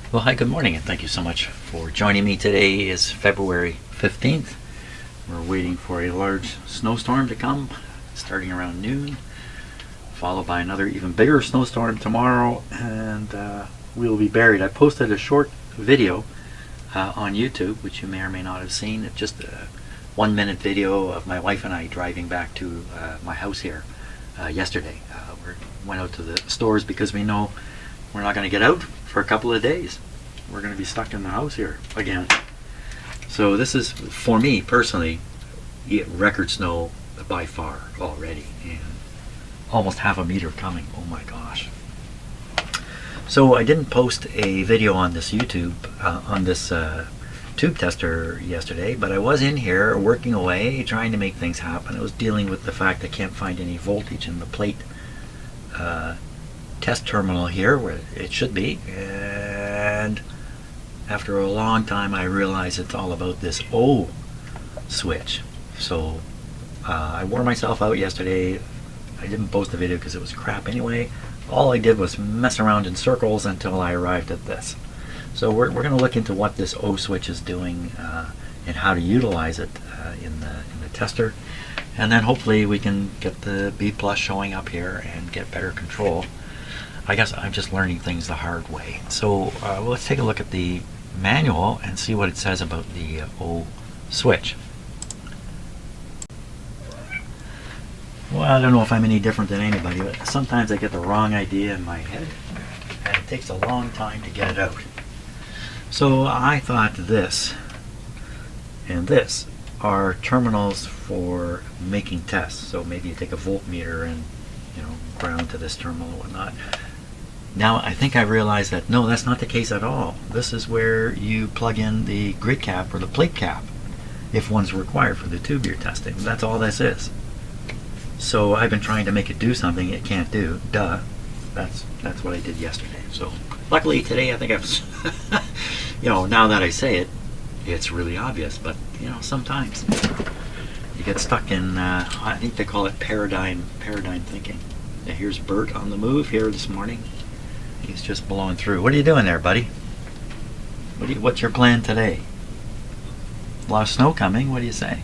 Well, hi, good morning, and thank you so much for joining me. Today is February 15th. We're waiting for a large snowstorm to come, starting around noon, followed by another even bigger snowstorm tomorrow, and we'll be buried. I posted a short video on YouTube, which you may or may not have seen. It's just a 1-minute video of my wife and I driving back to my house here yesterday. We went out to the stores because we know we're not going to get out for a couple of days. We're going to be stuck in the house here again. So this is, for me personally, record snow by far already, and almost half a meter coming. Oh my gosh. So I didn't post a video on this YouTube, on this tube tester yesterday, but I was in here working away, trying to make things happen. I was dealing with the fact I can't find any voltage in the plate test terminal here where it should be, and after a long time I realized it's all about this O switch. So I wore myself out yesterday. I didn't post the video because it was crap anyway. All I did was mess around in circles until I arrived at this. So we're going to look into what this O switch is doing and how to utilize it in the tester, and then hopefully we can get the B plus showing up here and get better control. I guess I'm just learning things the hard way. So let's take a look at the manual and see what it says about the O switch. Well, I don't know if I'm any different than anybody, but sometimes I get the wrong idea in my head and it takes a long time to get it out. So I thought this and this are terminals for making tests. So maybe you take a voltmeter and ground to this terminal or whatnot. Now I think I realized that no, that's not the case at all. This is where you plug in the grid cap or the plate cap if one's required for the tube you're testing. That's all this is. So I've been trying to make it do something it can't do. Duh. That's what I did yesterday. So luckily today I think I've now that I say it, it's really obvious, but sometimes you get stuck in I think they call it paradigm thinking. Now, here's Bert on the move here this morning. He's just blowing through. What are you doing there, buddy? What's your plan today? A lot of snow coming. What do you say?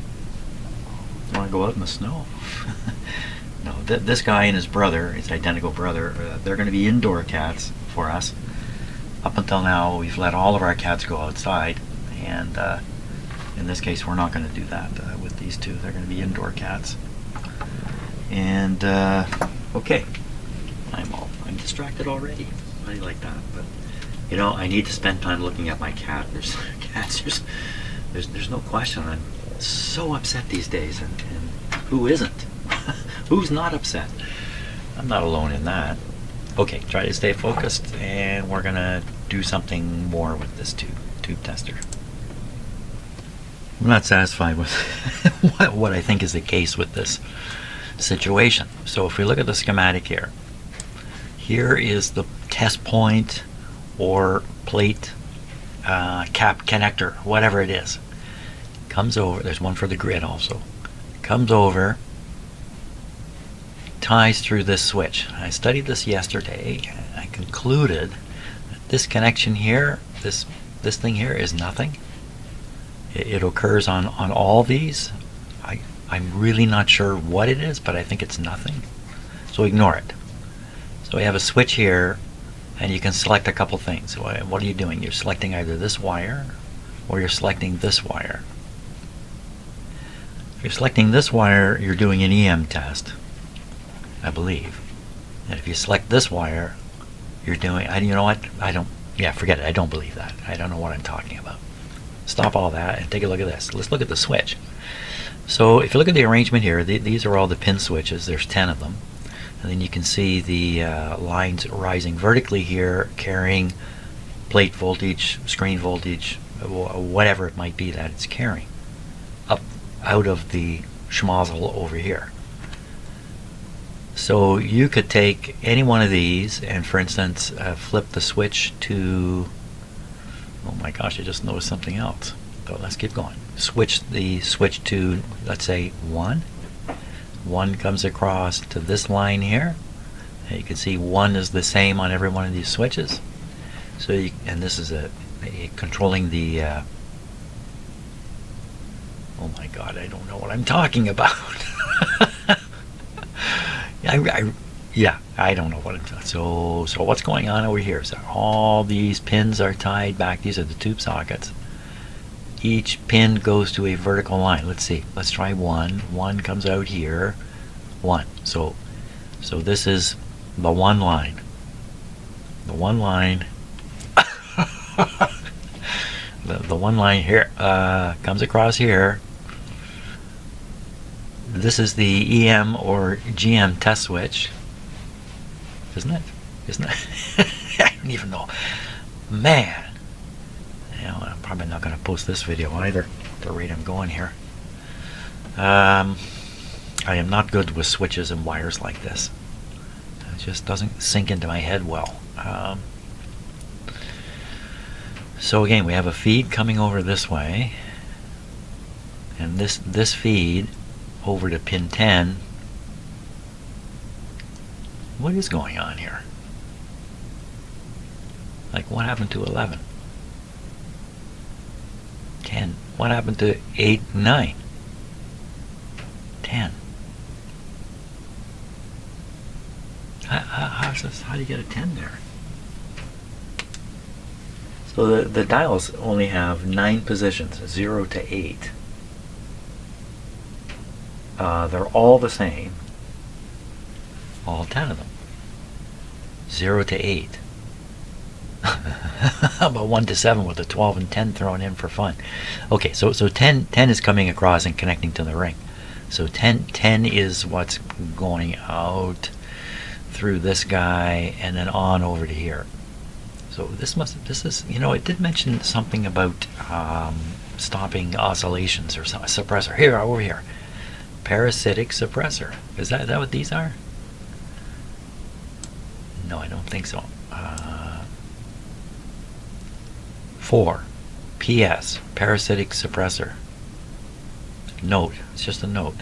You want to go out in the snow? No, this guy and his brother, his identical brother, they're going to be indoor cats for us. Up until now, we've let all of our cats go outside, and in this case, we're not going to do that with these two. They're going to be indoor cats. And okay, I'm distracted already. I like that, but I need to spend time looking at my cat. There's cats. There's no question. I'm so upset these days, and who isn't? Who's not upset? I'm not alone in that. Okay, try to stay focused, and we're gonna do something more with this tube tester. I'm not satisfied with what I think is the case with this situation. So if we look at the schematic here is the test point or plate cap connector, whatever it is. Comes over, there's one for the grid also. Comes over, ties through this switch. I studied this yesterday, and I concluded that this connection here, this thing here is nothing. It occurs on all these. I'm really not sure what it is, but I think it's nothing. So ignore it. So we have a switch here, and you can select a couple things. What are you doing? You're selecting either this wire or you're selecting this wire. If you're selecting this wire, you're doing an EM test, I believe. And if you select this wire, you're doing, you know what? Forget it. I don't believe that. I don't know what I'm talking about. Stop all that and take a look at this. Let's look at the switch. So if you look at the arrangement here, these are all the pin switches. There's 10 of them. And then you can see the lines rising vertically here, carrying plate voltage, screen voltage, whatever it might be that it's carrying, up out of the schmozzle over here. So you could take any one of these and, for instance, flip the switch to, oh my gosh, I just noticed something else. So let's keep going. Switch the switch to, let's say, 1. 1 comes across to this line here. And you can see 1 is the same on every one of these switches. So you, and this is a controlling the oh my god, I don't know what I'm talking about. Yeah, I don't know what I'm talking. So what's going on over here? So all these pins are tied back. These are the tube sockets. Each pin goes to a vertical line. Let's see. Let's try one. One comes out here. One. So this is the one line. The one line. the one line here comes across here. This is the EM or GM test switch, isn't it? Isn't it? I don't even know. Man, you know, I'm probably not going to post this video either. The rate I'm going here. I am not good with switches and wires like this. It just doesn't sink into my head well. So again, we have a feed coming over this way, and this feed over to pin 10. What is going on here? Like, what happened to 11? 10. What happened to 8, 9? 10. How do you get a 10 there? So the dials only have 9 positions, 0 to 8. They're all the same. All 10 of them. 0 to 8. How about 1 to 7 with the 12 and 10 thrown in for fun? Okay, so 10 is coming across and connecting to the ring. So 10 is what's going out through this guy and then on over to here. So this is, you know, it did mention something about stopping oscillations or something. Suppressor. Here, over here. Parasitic suppressor. Is that what these are? No, I don't think so. 4. PS. Parasitic suppressor. Note. It's just a note.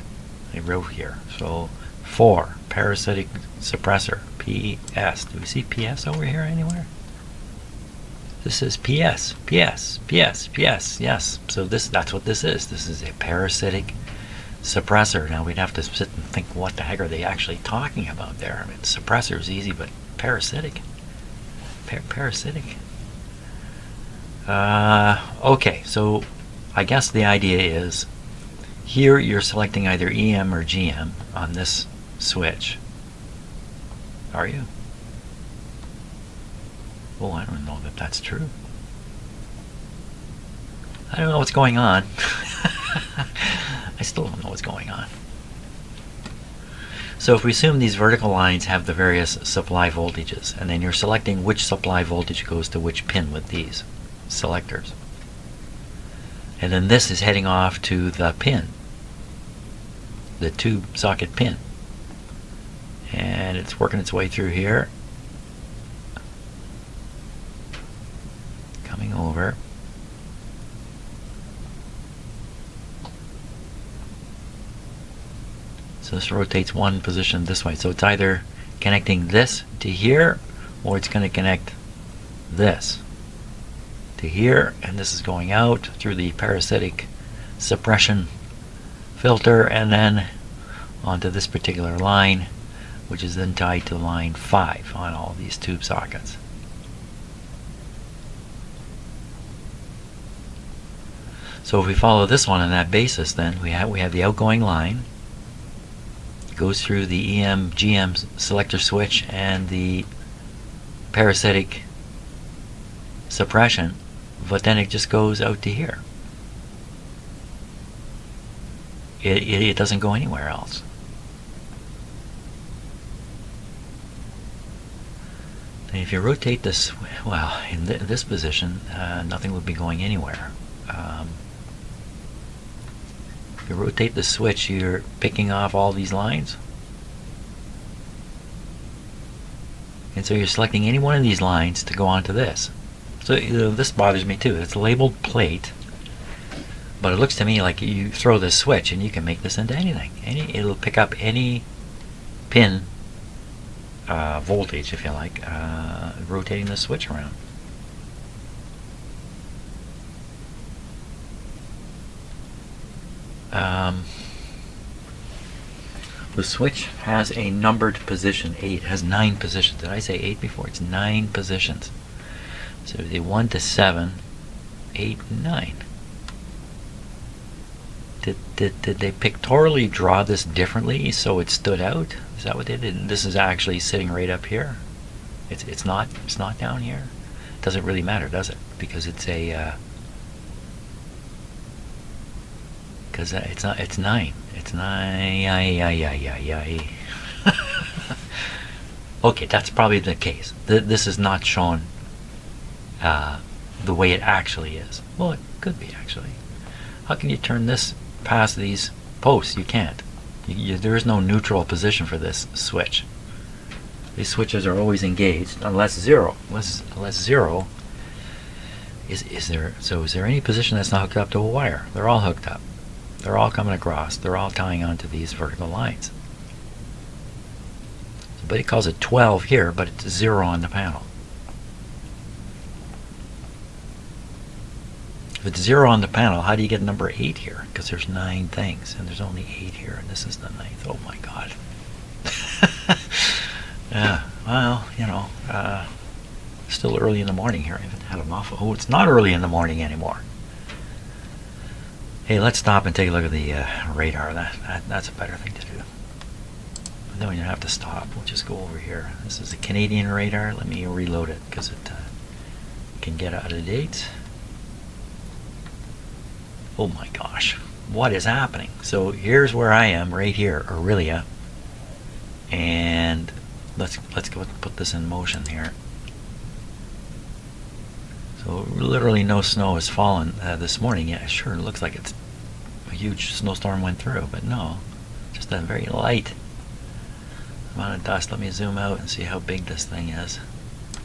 I wrote here. So 4. Parasitic suppressor. PS. Do we see PS over here anywhere? This is PS. PS. PS. PS. Yes. So that's what this is. This is a parasitic suppressor. Now we'd have to sit and think, what the heck are they actually talking about there? I mean, suppressor is easy, but parasitic. Parasitic. Okay, so I guess the idea is here you're selecting either EM or GM on this switch. Are you? Oh, I don't know that that's true. I don't know what's going on. I still don't know what's going on. So if we assume these vertical lines have the various supply voltages, and then you're selecting which supply voltage goes to which pin with these selectors. And then this is heading off to the pin, the tube socket pin. And it's working its way through here. Coming over. So this rotates one position this way. So it's either connecting this to here, or it's going to connect this to here, and this is going out through the parasitic suppression filter and then onto this particular line, which is then tied to line 5 on all these tube sockets. So if we follow this one on that basis, then we have the outgoing line. It goes through the EM GM selector switch and the parasitic suppression, but then it just goes out to here. It doesn't go anywhere else. And if you rotate this, well, in this position, nothing would be going anywhere. If you rotate the switch, you're picking off all these lines. And so you're selecting any one of these lines to go onto this. So this bothers me too. It's a labeled plate, but it looks to me like you throw this switch and you can make this into anything. It'll pick up any pin voltage, if you like, rotating the switch around. The switch has a numbered position, 8. It has 9 positions. Did I say 8 before? It's 9 positions. So the 1 to 7, 8, 9. Did they pictorially draw this differently so it stood out? Is that what they did? This is actually sitting right up here. It's not down here. Doesn't really matter, does it? Because it's a because it's 9. It's 9. Okay, that's probably the case. This is not shown the way it actually is. Well, it could be actually. How can you turn this past these posts? You can't. There is no neutral position for this switch. These switches are always engaged unless zero. Unless zero. Is there any position that's not hooked up to a wire? They're all hooked up. They're all coming across. They're all tying onto these vertical lines. But he calls it 12 here, but it's 0 on the panel. If it's 0 on the panel, how do you get number 8 here? Because there's 9 things, and there's only 8 here, and this is the 9th. Oh my God. Yeah, well, you know, still early in the morning here. I haven't had enough. Oh, it's not early in the morning anymore. Hey, let's stop and take a look at the radar. That's a better thing to do. Then we don't have to stop. We'll just go over here. This is a Canadian radar. Let me reload it because it can get out of date. Oh my gosh, what is happening? So here's where I am, right here, Aurelia, and let's go put this in motion here. So literally no snow has fallen this morning. Yeah, sure, it looks like it's a huge snowstorm went through, but no, just a very light amount of dust. Let me zoom out and see how big this thing is.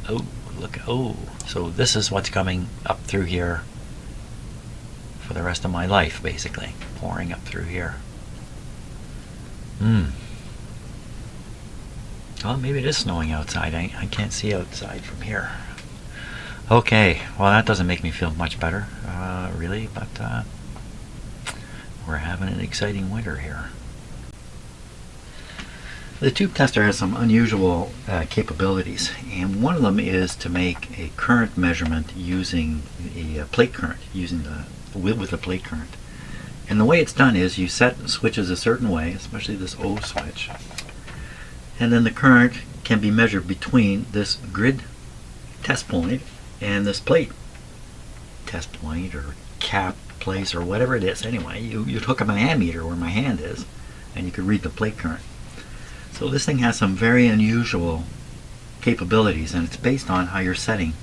Oh, look, oh, so this is what's coming up through here for the rest of my life, basically, pouring up through here. Well, maybe it is snowing outside. I can't see outside from here. Okay, well, that doesn't make me feel much better, really, but we're having an exciting winter here. The tube tester has some unusual capabilities, and one of them is to make a current measurement using a plate current, with a plate current. And the way it's done is you set switches a certain way, especially this O switch, and then the current can be measured between this grid test point and this plate test point or cap place or whatever it is. Anyway, you'd hook up an ammeter where my hand is, and you could read the plate current. So this thing has some very unusual capabilities, and it's based on how you're setting,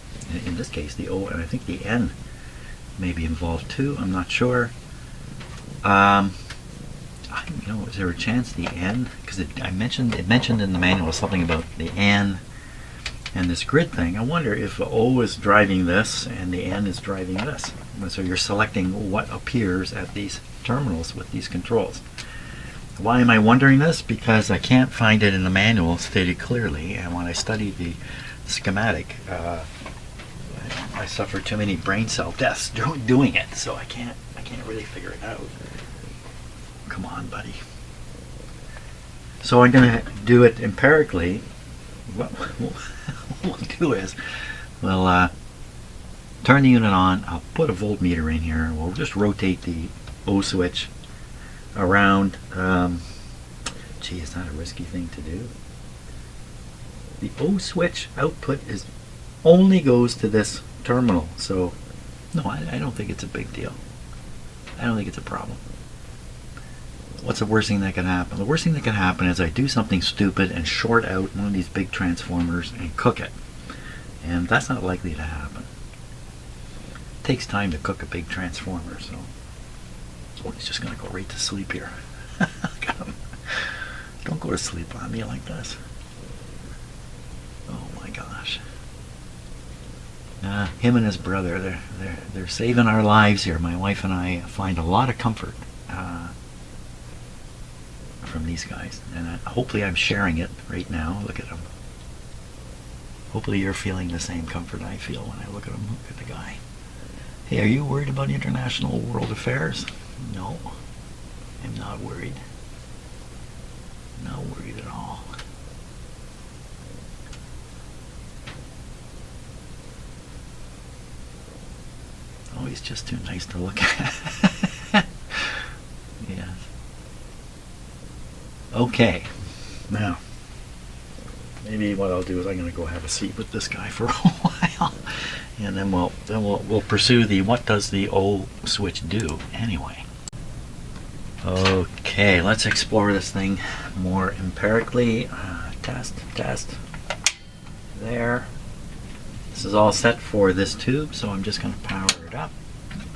in this case, the O, and I think the N may be involved too. I'm not sure. Is there a chance the N? Because it mentioned in the manual something about the N and this grid thing. I wonder if O is driving this and the N is driving this. So you're selecting what appears at these terminals with these controls. Why am I wondering this? Because I can't find it in the manual stated clearly, and when I studied the schematic, I suffered too many brain cell deaths doing it, so I can't really figure it out. Come on, buddy. So I'm going to do it empirically. What we'll do is we'll turn the unit on. I'll put a voltmeter in here. We'll just rotate the O switch around. Gee, is that a risky thing to do? The O switch output only goes to this terminal, so no, I don't think it's a big deal. I don't think it's a problem. What's the worst thing that can happen? The worst thing that can happen is I do something stupid and short out one of these big transformers and cook it, and that's not likely to happen. It takes time to cook a big transformer, so he's just going to go right to sleep here. Don't go to sleep on me like this. Oh my gosh. Him and his brother, they're saving our lives here. My wife and I find a lot of comfort from these guys, and hopefully I'm sharing it right now. Look at them. Hopefully you're feeling the same comfort I feel when I look at him. Look at the guy. Hey, are you worried about international world affairs? No. I'm not worried. Not worried at all. Oh, he's just too nice to look at. Yeah. Okay. Now, maybe what I'll do is I'm going to go have a seat with this guy for a while, and then we'll pursue the what does the O switch do anyway. Okay, let's explore this thing more empirically. Test. There. This is all set for this tube, so I'm just going to power it up.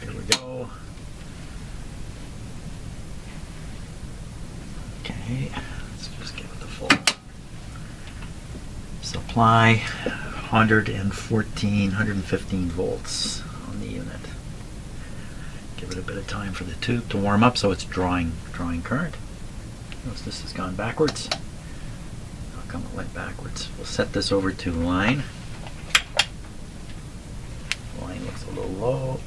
Here we go. Okay, let's just give it the full supply. 115 volts on the unit. Give it a bit of time for the tube to warm up so it's drawing current. Notice this has gone backwards. How come it went backwards? We'll set this over to line. Line looks a little low.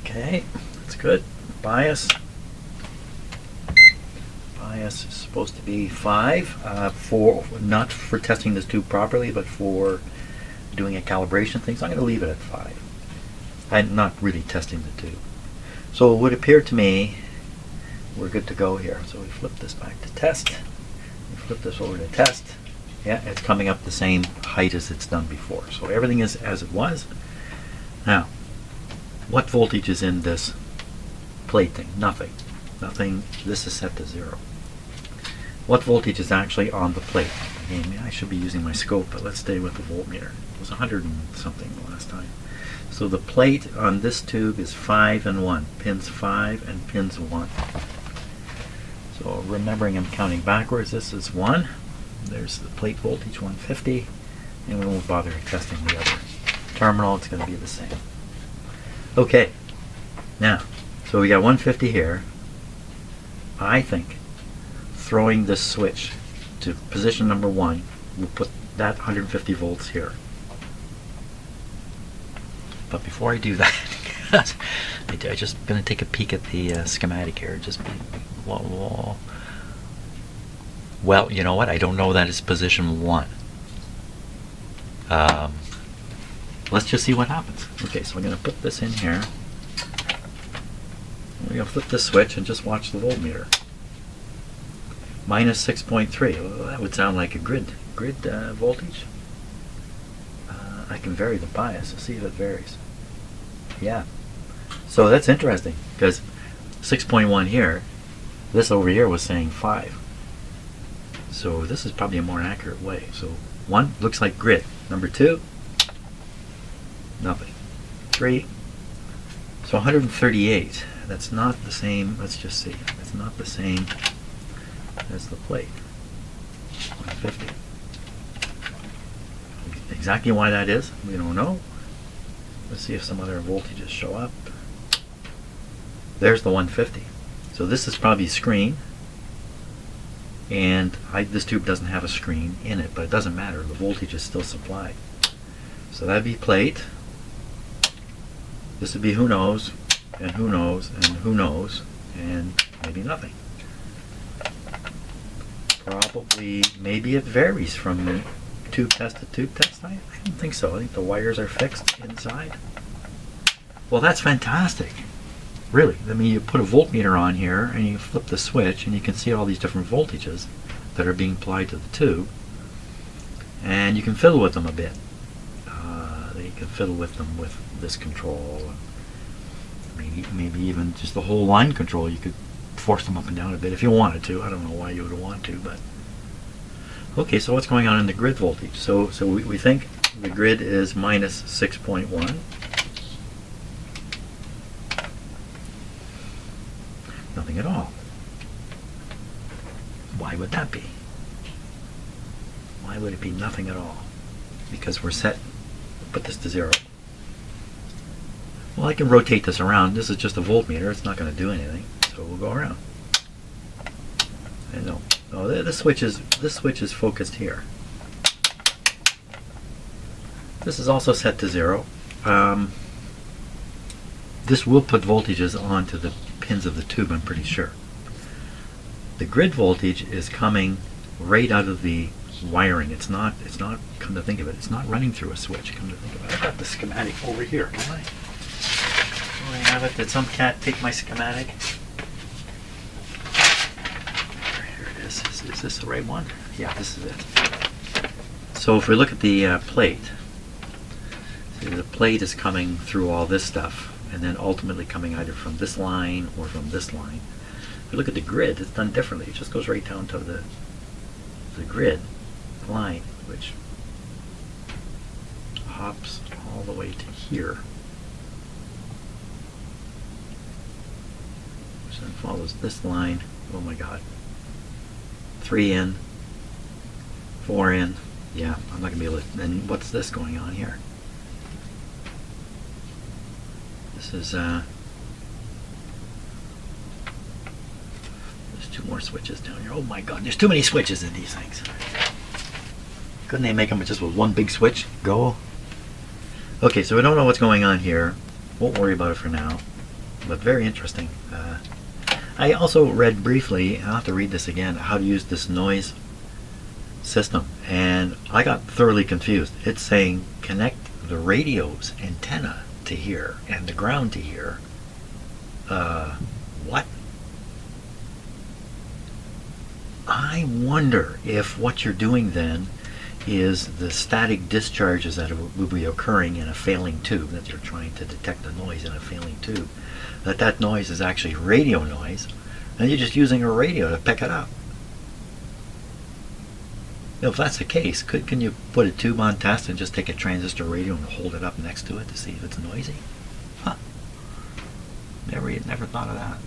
Okay, that's good. Bias. Bias is supposed to be 5, not for testing this tube properly, but for doing a calibration thing. So I'm going to leave it at 5. I'm not really testing the tube. So it would appear to me we're good to go here. So we flip this back to test. We flip this over to test. Yeah, it's coming up the same height as it's done before. So everything is as it was. Now, what voltage is in this plate thing? Nothing. Nothing. This is set to 0. What voltage is actually on the plate? Again, I should be using my scope, but let's stay with the voltmeter. It was 100 and something the last time. So the plate on this tube is 5 and 1. Pins 5 and pins 1. So remembering I'm counting backwards, this is 1. There's the plate voltage, 150. And we won't bother testing the other terminal. It's going to be the same. Okay. Now, so we got 150 here. I think throwing this switch to position number 1 will put that 150 volts here. But before I do that, I'm just going to take a peek at the schematic here. Well, you know what? I don't know that it's position 1. Let's just see what happens. Okay, so I'm going to put this in here. We're going to flip this switch and just watch the voltmeter. Minus 6.3. Well, that would sound like a grid voltage. I can vary the bias. Let's see if it varies. Yeah. So that's interesting because 6.1 here, this over here was saying 5. So this is probably a more accurate way. So 1 looks like grid. Number 2, nothing. 3, so 138. That's not the same. Let's just see. It's not the same as the plate. 150. Exactly why that is, we don't know. Let's see if some other voltages show up. There's the 150. So this is probably screen, and this tube doesn't have a screen in it, but it doesn't matter. The voltage is still supplied. So that'd be plate. This would be who knows, and who knows, and who knows, and maybe nothing. Probably, maybe it varies from tube test to tube test. I don't think so. I think the wires are fixed inside. Well, that's fantastic. Really. I mean, you put a voltmeter on here and you flip the switch and you can see all these different voltages that are being applied to the tube, and you can fiddle with them a bit. You can fiddle with them with this control, maybe even just the whole line control. You could force them up and down a bit if you wanted to. I don't know why you would want to, but okay. So what's going on in the grid voltage? So we think the grid is minus 6.1. Nothing at all. Why would that be? Why would it be nothing at all? Because we're set. Put this to 0. Well, I can rotate this around. This is just a voltmeter. It's not going to do anything. So we'll go around. And no, this switch is focused here. This is also set to 0. This will put voltages onto the pins of the tube, I'm pretty sure. The grid voltage is coming right out of the wiring. It's not, come to think of it, it's not running through a switch, come to think of it. I've got the schematic over here, don't I? Do I have it? Did some cat take my schematic? Here it is. Is this the right one? Yeah, this is it. So if we look at the plate, see, the plate is coming through all this stuff, and then ultimately coming either from this line or from this line. If you look at the grid, it's done differently. It just goes right down to the grid line, which hops all the way to here, which then follows this line. Oh my god, 3 in, 4 in. Yeah, I'm not gonna be able to. And what's this going on here? This is there's 2 more switches down here. Oh my god, there's too many switches in these things. Couldn't they make them just with one big switch? Go. Okay, so we don't know what's going on here. Won't worry about it for now, but very interesting. I also read briefly, I'll have to read this again, how to use this noise system, and I got thoroughly confused. It's saying connect the radio's antenna to here and the ground to here. What? I wonder if what you're doing then is the static discharges that will be occurring in a failing tube, that you're trying to detect the noise in a failing tube, that noise is actually radio noise, and you're just using a radio to pick it up. If that's the case, can you put a tube on test and just take a transistor radio and hold it up next to it to see if it's noisy? Huh. Never thought of that.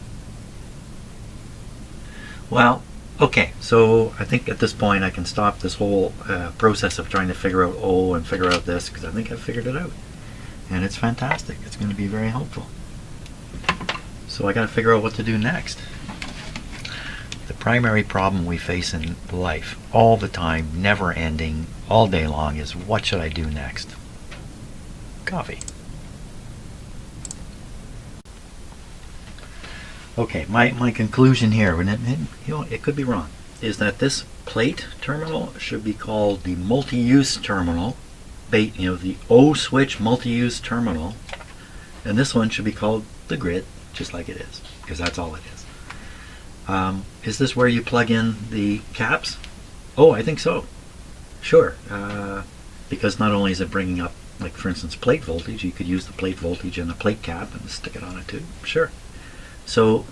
Well, okay, so I think at this point I can stop this whole process of trying to figure out O and figure out this, because I think I've figured it out. And it's fantastic. It's going to be very helpful. So I got to figure out what to do next. The primary problem we face in life all the time, never ending, all day long, is what should I do next? Coffee. Okay, my conclusion here, and it could be wrong, is that this plate terminal should be called the multi-use terminal, the O switch multi-use terminal, and this one should be called the grid, just like it is, because that's all it is. Is this where you plug in the caps? Oh, I think so. Sure, because not only is it bringing up, like for instance, plate voltage, you could use the plate voltage in the plate cap and stick it on a tube. Sure. So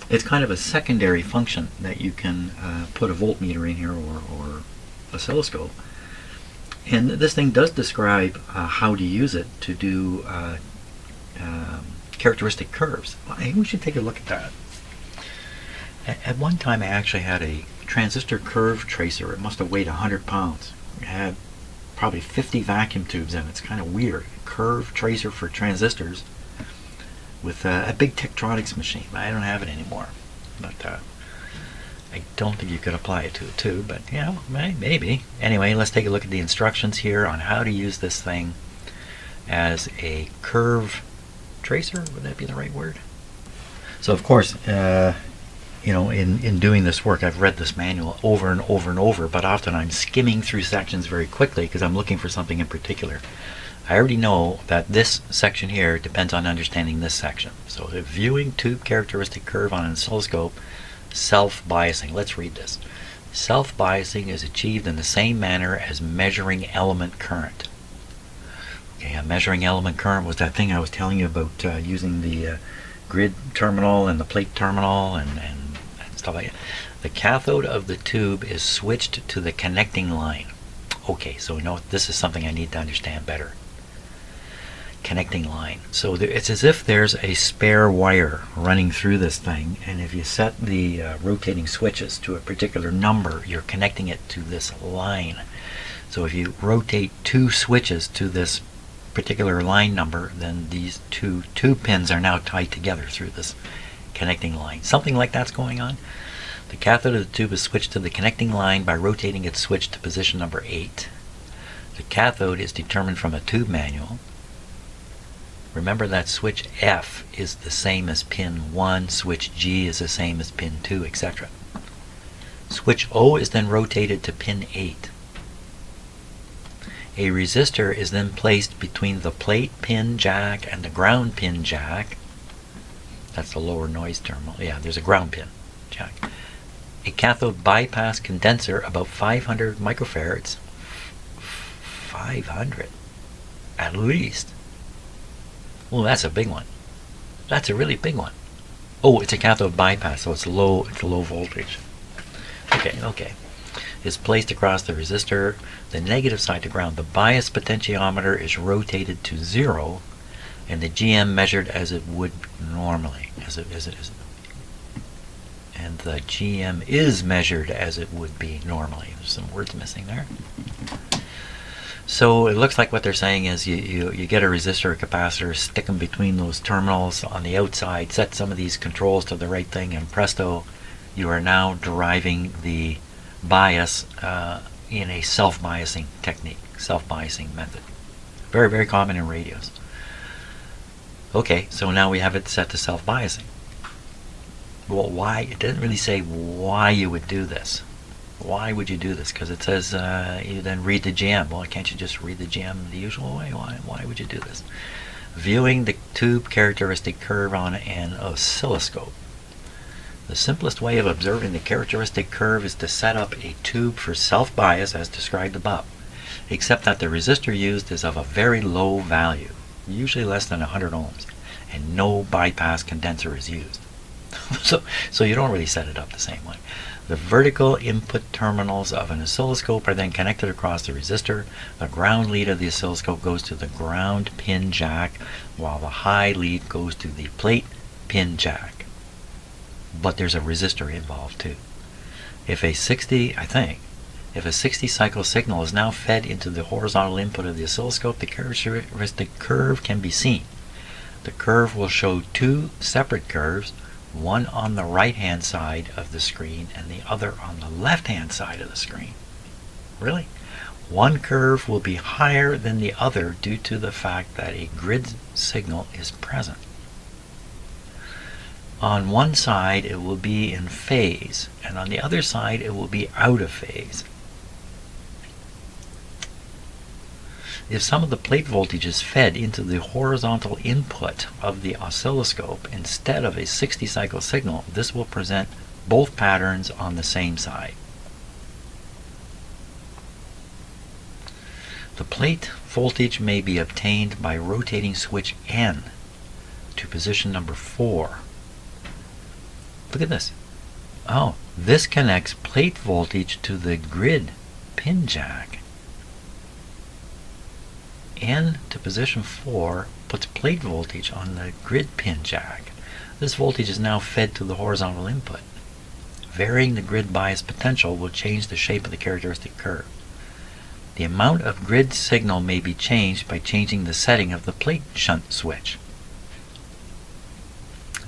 it's kind of a secondary function that you can put a voltmeter in here or oscilloscope. And this thing does describe how to use it to do characteristic curves. We should take a look at that. At one time I actually had a transistor curve tracer. It must have weighed 100 pounds. It had probably 50 vacuum tubes in it. It's kind of weird. Curve tracer for transistors with a big Tektronix machine. I don't have it anymore, but I don't think you could apply it to a tube, but you know, maybe. Anyway, let's take a look at the instructions here on how to use this thing as a curve tracer. Would that be the right word? So of course, you know, in doing this work, I've read this manual over and over and over, but often I'm skimming through sections very quickly because I'm looking for something in particular. I already know that this section here depends on understanding this section. So the viewing tube characteristic curve on an oscilloscope, self-biasing. Let's read this. Self-biasing is achieved in the same manner as measuring element current. Okay, a measuring element current was that thing I was telling you about using the grid terminal and the plate terminal and stuff like that. The cathode of the tube is switched to the connecting line. Okay, so no, this is something I need to understand better. Connecting line. So it's as if there's a spare wire running through this thing, and if you set the rotating switches to a particular number, you're connecting it to this line. So if you rotate 2 switches to this particular line number, then these 2 tube pins are now tied together through this connecting line. Something like that's going on. The cathode of the tube is switched to the connecting line by rotating its switch to position number 8. The cathode is determined from a tube manual. Remember that switch F is the same as pin 1, switch G is the same as pin 2, etc. Switch O is then rotated to pin 8. A resistor is then placed between the plate pin jack and the ground pin jack. That's the lower noise terminal. Yeah, there's a ground pin jack. A cathode bypass condenser about 500 microfarads. 500 at least. Well, that's a big one. That's a really big one. Oh, it's a cathode bypass, so it's low voltage. Okay. Is placed across the resistor, the negative side to ground. The bias potentiometer is rotated to 0, and the GM measured as it would normally. And the GM is measured as it would be normally. There's some words missing there. So it looks like what they're saying is you get a resistor or a capacitor, stick them between those terminals on the outside, set some of these controls to the right thing, and presto, you are now deriving the bias in a self-biasing technique, self-biasing method. Very, very common in radios. Okay, so now we have it set to self-biasing. Well, why? It doesn't really say why you would do this. Why would you do this? Because it says you then read the GM. Well, can't you just read the GM the usual way? Why would you do this? Viewing the tube characteristic curve on an oscilloscope. The simplest way of observing the characteristic curve is to set up a tube for self-bias as described above, except that the resistor used is of a very low value, usually less than 100 ohms, and no bypass condenser is used. so you don't really set it up the same way. The vertical input terminals of an oscilloscope are then connected across the resistor. The ground lead of the oscilloscope goes to the ground pin jack, while the high lead goes to the plate pin jack. But there's a resistor involved too. If a 60 cycle signal is now fed into the horizontal input of the oscilloscope, the characteristic curve can be seen. The curve will show two separate curves, one on the right hand side of the screen and the other on the left hand side of the screen. Really? One curve will be higher than the other due to the fact that a grid signal is present. On one side it will be in phase, and on the other side it will be out of phase. If some of the plate voltage is fed into the horizontal input of the oscilloscope instead of a 60 cycle signal, this will present both patterns on the same side. The plate voltage may be obtained by rotating switch N to position number 4. Look at this. Oh, this connects plate voltage to the grid pin jack. N to position 4 puts plate voltage on the grid pin jack. This voltage is now fed to the horizontal input. Varying the grid bias potential will change the shape of the characteristic curve. The amount of grid signal may be changed by changing the setting of the plate shunt switch.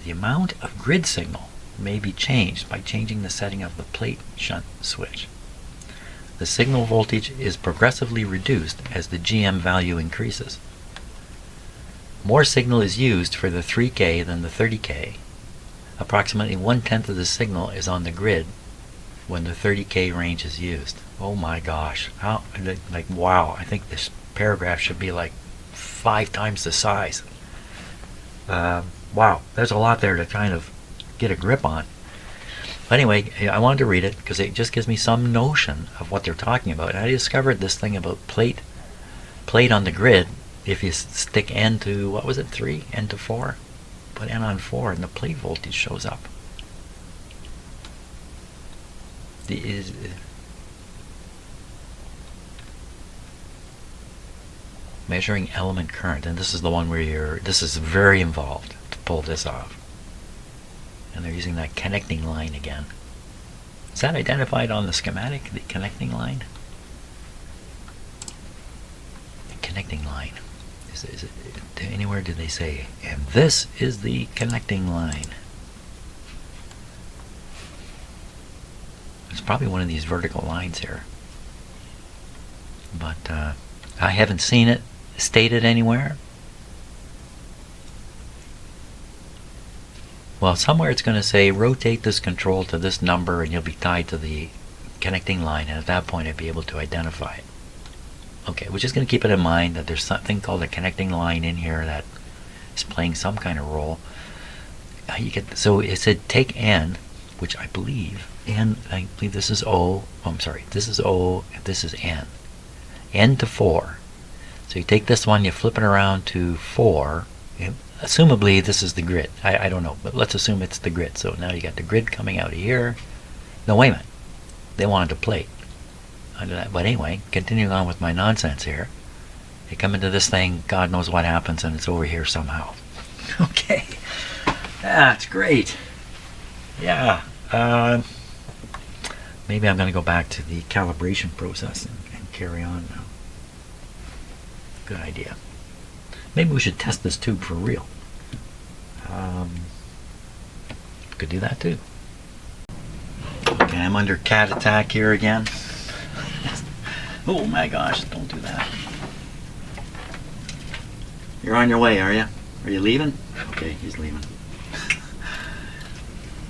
The amount of grid signal may be changed by changing the setting of the plate shunt switch. The signal voltage is progressively reduced as the GM value increases. More signal is used for the 3K than the 30K. Approximately 1/10 of the signal is on the grid when the 30K range is used. Oh my gosh. Wow, I think this paragraph should be like 5 times the size. Wow, there's a lot there to kind of get a grip on. But anyway, I wanted to read it because it just gives me some notion of what they're talking about. And I discovered this thing about plate on the grid. If you stick N to, what was it, 3? N to 4? Put N on 4 and the plate voltage shows up. Measuring element current, and this is the one where this is very involved to pull this off. And they're using that connecting line again. Is that identified on the schematic, the connecting line? The connecting line. Is it anywhere did they say, and this is the connecting line? It's probably one of these vertical lines here. But I haven't seen it stated anywhere. Well, somewhere it's going to say rotate this control to this number and you'll be tied to the connecting line, and at that point I'd be able to identify it. Okay, we're just going to keep it in mind that there's something called a connecting line in here that is playing some kind of role. So it said take n, which I believe this is O. Oh, I'm sorry, this is O and this is n. N to 4. So you take this one, you flip it around to 4. Assumably this is the grid. I don't know, but let's assume it's the grid. So now you got the grid coming out of here. No, wait a minute. They wanted to plate under that. But anyway, continuing on with my nonsense here. You come into this thing, God knows what happens, and it's over here somehow. Okay. That's great. Yeah. Maybe I'm going to go back to the calibration process and carry on now. Good idea. Maybe we should test this tube for real. Could do that too. Okay, I'm under cat attack here again. Oh my gosh, don't do that. You're on your way, are you? Are you leaving? Okay, he's leaving.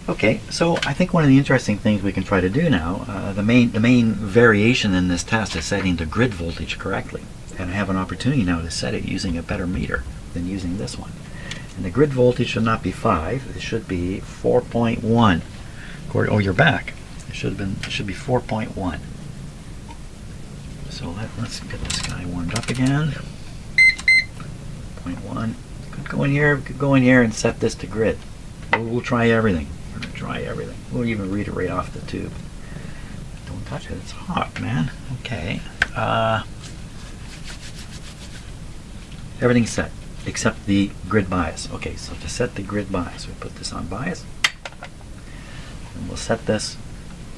Okay, so I think one of the interesting things we can try to do now, the main variation in this test is setting the grid voltage correctly. And I have an opportunity now to set it using a better meter than using this one. And the grid voltage should not be 5, it should be 4.1. Oh, you're back. It should be 4.1. So let's get this guy warmed up again. 0.1. Could go in here and set this to grid. We'll try everything. We're gonna try everything. We'll even read it right off the tube. Don't touch it. It's hot, man. Okay. Everything's set except the grid bias. Okay, so to set the grid bias, we put this on bias, and we'll set this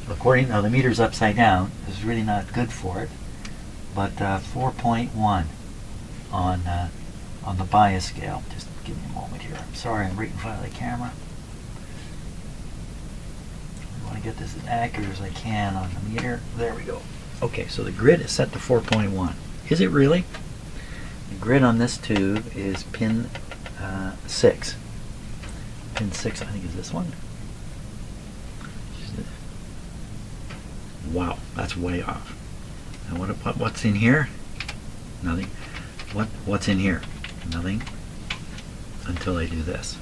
according. Now the meter's upside down. This is really not good for it, but 4.1 on the bias scale. Just give me a moment here. I'm sorry, I'm right in front of the camera. I want to get this as accurate as I can on the meter. There we go. Okay, so the grid is set to 4.1. Is it really? The grid on this tube is pin 6. Pin 6, I think, is this one. Wow, that's way off. And what's in here? Nothing. What's in here? Nothing. Until I do this.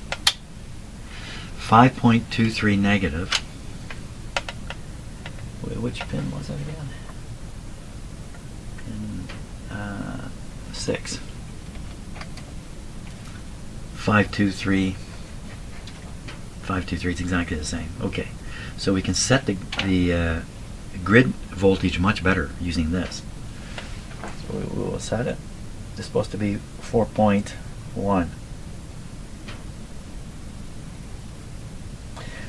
5.23 negative. Which pin was that again? Pin 6. 523. 523. It's exactly the same. Okay, so we can set the grid voltage much better using this. So we will set it. It's supposed to be 4.1.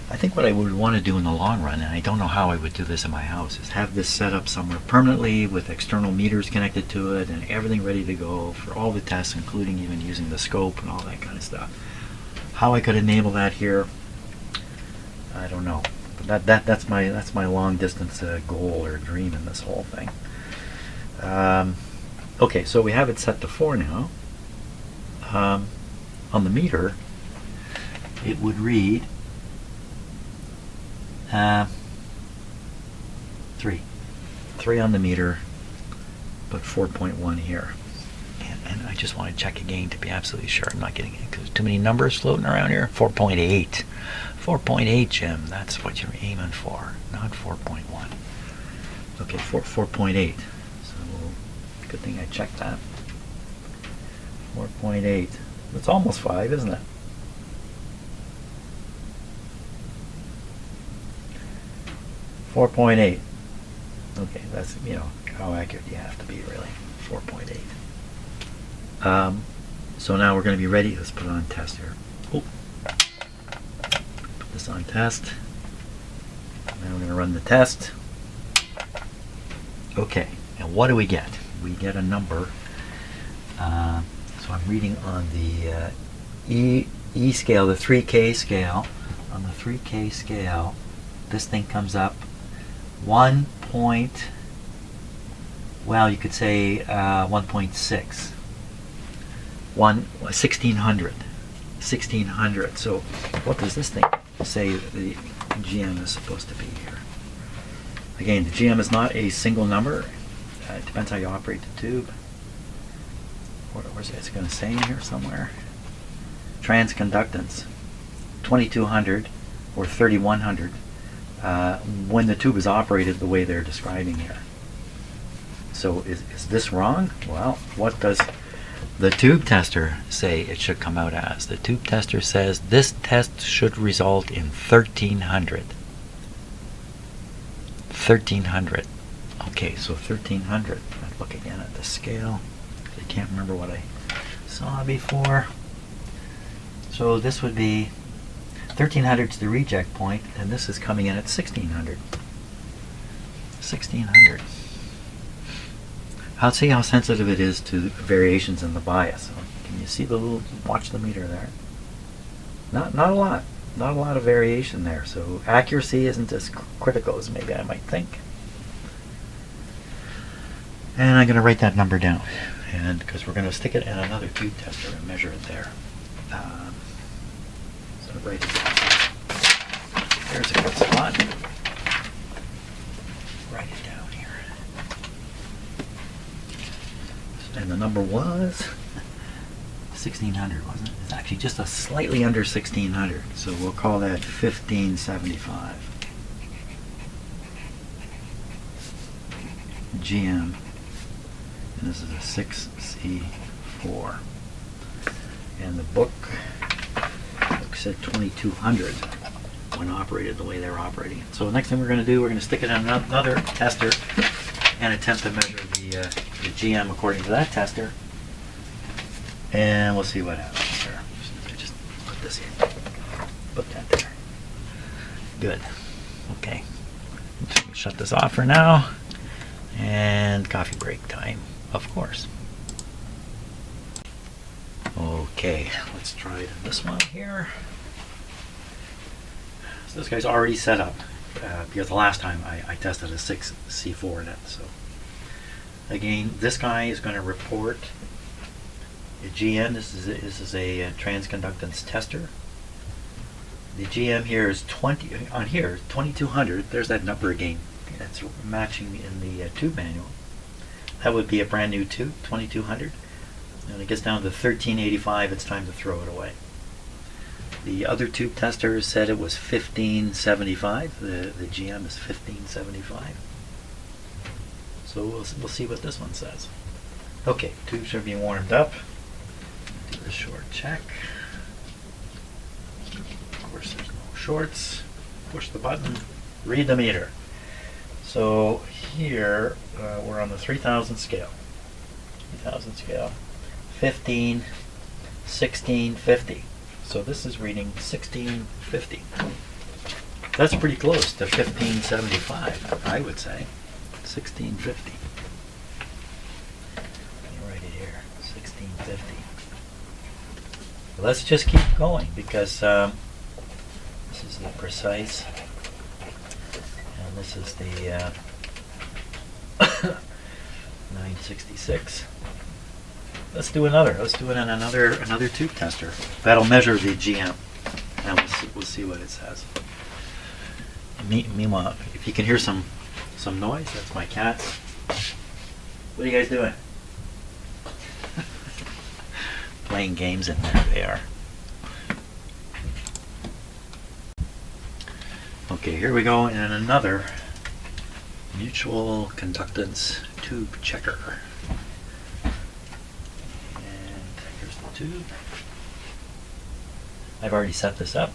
I think what I would want to do in the long run, and I don't know how I would do this in my house, is have this set up somewhere permanently with external meters connected to it and everything ready to go for all the tests, including even using the scope and all that kind of stuff. How I could enable that here, I don't know. But that's my long distance goal or dream in this whole thing. Okay, so we have it set to 4 now. On the meter, it would read 3 on the meter, but 4.1 here. And I just want to check again to be absolutely sure I'm not getting it, because there's too many numbers floating around here. 4.8. 4.8, Jim. That's what you're aiming for, not 4.1. Okay, 4.8. So good thing I checked that. 4.8. It's almost 5, isn't it? .8. Okay, that's, how accurate you have to be, really. 4.8. So now we're going to be ready. Let's put it on test here. Oh. Put this on test. Now we're going to run the test. Okay, and what do we get? We get a number. So I'm reading on the E scale, the 3K scale. On the 3K scale, this thing comes up 1.6. 1600. 1600. So what does this thing say the GM is supposed to be here? Again, the GM is not a single number. It depends how you operate the tube. Where's it? It's going to say in here somewhere. Transconductance, 2200 or 3100 when the tube is operated the way they're describing here. So is this wrong? Well, what does the tube tester say it should come out as? The tube tester says this test should result in 1300. 1300. Okay, so 1300. Let's look again at the scale. I can't remember what I saw before. So this would be 1300 is the reject point, and this is coming in at 1600. 1600. I'll see how sensitive it is to variations in the bias. Can you see the little, watch the meter there? Not a lot. Not a lot of variation there. So accuracy isn't as critical as maybe I might think. And I'm going to write that number down, and because we're going to stick it in another tube tester and measure it there. So write it down. There's a good spot. Write it down here. And the number was 1600, wasn't it? It's actually just a slightly under 1600, so we'll call that 1575. GM. And this is a 6C4. And the book said 2200 when operated the way they're operating it. So the next thing we're going to do, we're going to stick it in another tester and attempt to measure the GM according to that tester. And we'll see what happens there. Just put this in. Put that there. Good. Okay. Shut this off for now. And coffee break time, of course. Okay, let's try this one here. So this guy's already set up because the last time I tested a 6C4 in it. So again, this guy is going to report a GM. This is a transconductance tester. The GM here is 20 on here 2200. There's that number again. That's matching in the tube manual. That would be a brand new tube, 2200. When it gets down to 1385, it's time to throw it away. The other tube tester said it was 1575. The GM is 1575. So we'll see what this one says. Okay, tubes are being warmed up. Do a short check. Of course, there's no shorts. Push the button. Read the meter. So here we're on the 3000 scale. 3000 scale. 15, 1650. So this is reading 1650. That's pretty close to 1575, I would say. 1650. Let me write it here. 1650. Let's just keep going because this is the precise. And this is the 966. Let's do another. Let's do it in another tube tester. That'll measure the GM, and we'll see what it says. Meanwhile, if you can hear some noise, that's my cats. What are you guys doing? Playing games in there. They are. Okay, here we go in another mutual conductance tube checker. Tube. I've already set this up.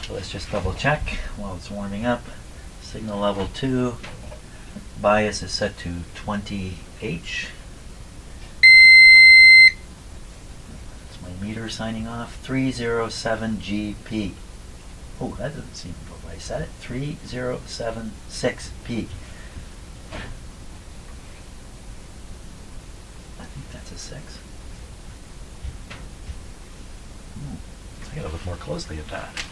So let's just double check while it's warming up. Signal level 2. Bias is set to 20H. That's my meter signing off. 307 GP. Oh, that doesn't seem what I set it. 3076 P. That's a 6. I gotta look more closely at that.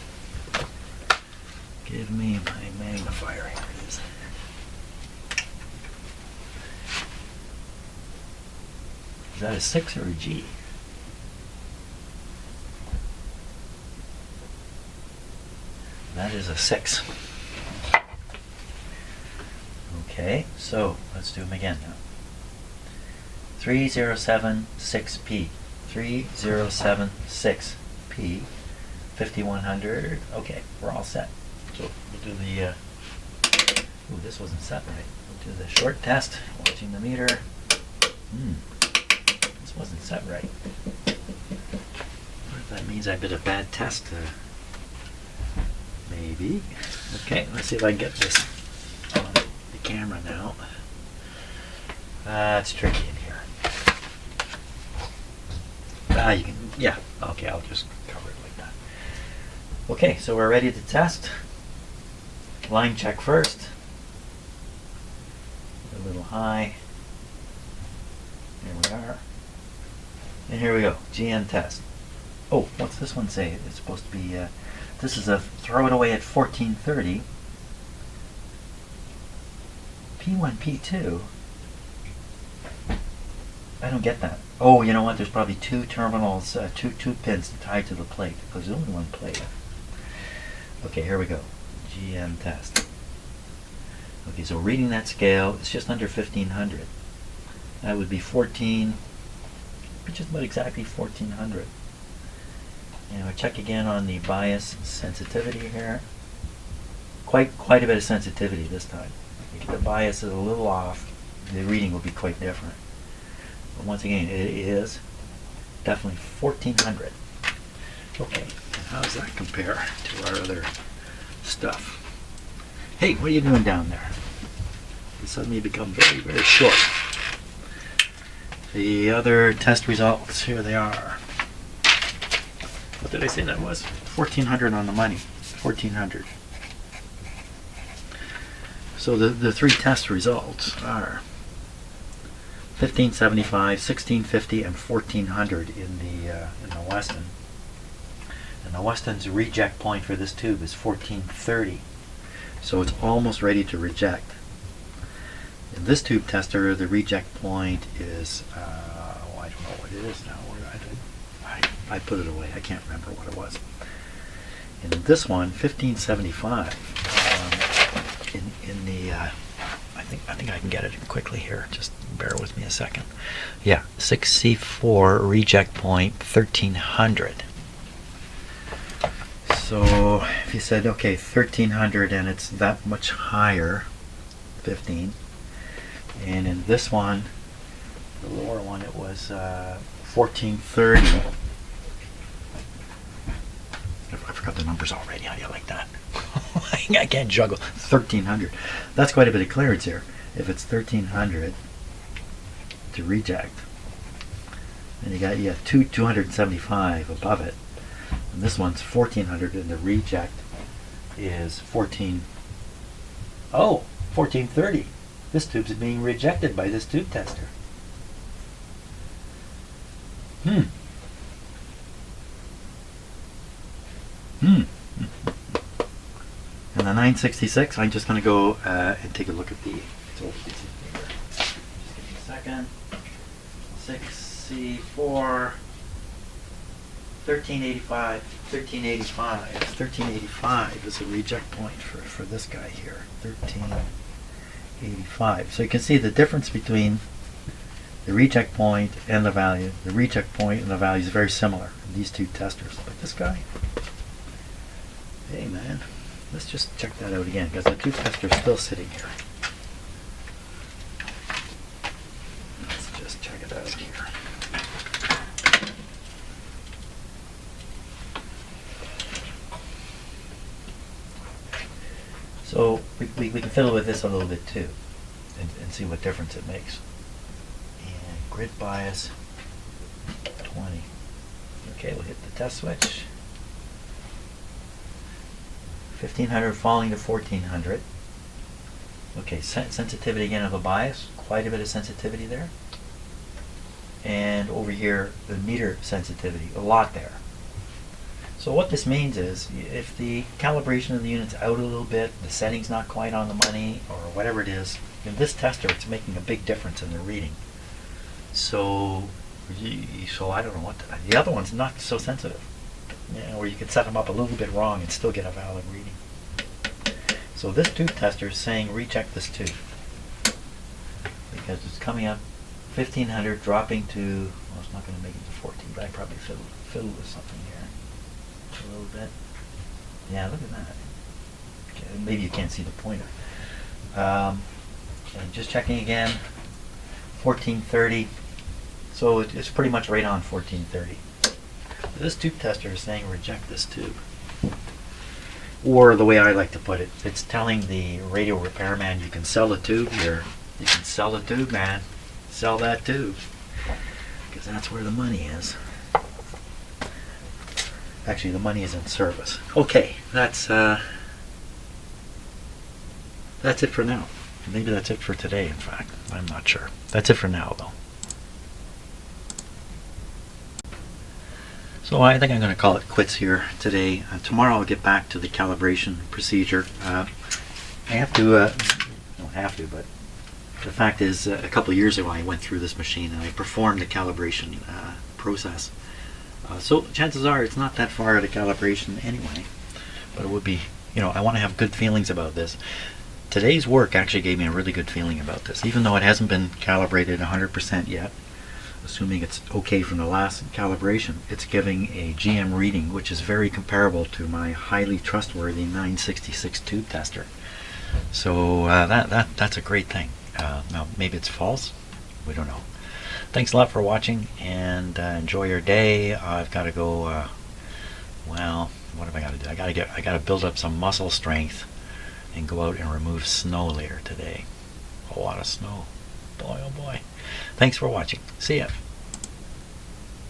Give me my magnifier. Here it is. Is that a 6 or a G? That is a 6. Okay, so let's do them again now. 3076p. 3076p. 5100. Okay, we're all set. So we'll do the. Ooh, this wasn't set right. We'll do the short test. Watching the meter. This wasn't set right. What if that means I did a bad test? Maybe. Okay, let's see if I can get this on the camera now. It's tricky in here. You can, yeah, okay, I'll just cover it like that. Okay, so we're ready to test. Line check first. A little high. There we are. And here we go, GN test. Oh, what's this one say? It's supposed to be, this is a throw it away at 1430. P1, P2. I don't get that. Oh, you know what? There's probably two terminals, two pins tied to the plate. There's only one plate. Okay, here we go. GN test. Okay, so reading that scale, it's just under 1500. That would be 14, just about exactly 1400. And we'll check again on the bias sensitivity here. Quite a bit of sensitivity this time. If the bias is a little off, the reading will be quite different. But once again, it is definitely 1400. Okay, and how does that compare to our other stuff? Hey, what are you doing down there? You suddenly become very, very short. The other test results, here they are. What did I say that was? 1400 on the money. 1400. So the three test results are 1575, 1650, and 1400 in the Weston. And the Weston's reject point for this tube is 1430. So it's almost ready to reject. In this tube tester, the reject point is, I don't know what it is now. I put it away. I can't remember what it was. In this one, 1575. In the, I think I can get it quickly here. Just bear with me a second. Yeah, 6C4 reject point 1300. So if you said okay, 1300 and it's that much higher, 15. And in this one, the lower one, it was 1430. I forgot the numbers already. How do you like that? I can't juggle. 1300. That's quite a bit of clearance here. If it's 1300 to reject, and you got 275 above it, and this one's 1400, and the reject is 1430. This tube's being rejected by this tube tester. And the 966, I'm just going to go and take a look at the old piece of paper. Just give me a second. 6C4, 1385. 1385 is a reject point for this guy here. 1385. So you can see the difference between the reject point and the value. The reject point and the value is very similar in these two testers. But this guy, hey man, let's just check that out again because the tube tester is still sitting here. Let's just check it out here. So we can fiddle with this a little bit too and see what difference it makes. And grid bias 20. Okay, we'll hit the test switch. 1500 falling to 1400. Okay, sensitivity again of a bias, quite a bit of sensitivity there. And over here, the meter sensitivity, a lot there. So what this means is, if the calibration of the unit's out a little bit, the setting's not quite on the money, or whatever it is, in this tester it's making a big difference in the reading. So I don't know what the other one's not so sensitive. Or you could set them up a little bit wrong and still get a valid reading. So this tube tester is saying reject this tube because it's coming up 1500, dropping to, well, it's not going to make it to 14, but I probably fiddled with something here a little bit. Yeah, look at that. Okay, maybe you can't see the pointer. And just checking again, 1430. So it's pretty much right on 1430. This tube tester is saying reject this tube. Or the way I like to put it, it's telling the radio repairman you can sell a tube here. You can sell a tube, man. Sell that tube. Because that's where the money is. Actually, the money is in service. Okay, that's it for now. Maybe that's it for today, in fact. I'm not sure. That's it for now, though. So I think I'm going to call it quits here today. Tomorrow I'll get back to the calibration procedure. I have to, don't have to, but the fact is a couple of years ago I went through this machine and I performed the calibration process. So chances are it's not that far out of calibration anyway, but it would be, I want to have good feelings about this. Today's work actually gave me a really good feeling about this, even though it hasn't been calibrated 100% yet. Assuming it's okay from the last calibration, it's giving a GM reading which is very comparable to my highly trustworthy 966 tube tester. So that's a great thing. Now maybe it's false, we don't know. Thanks a lot for watching, and enjoy your day. I've got to go. Well, what have I got to do? I got to build up some muscle strength and go out and remove snow later today. A lot of snow. Boy, oh boy. Thanks for watching. See ya.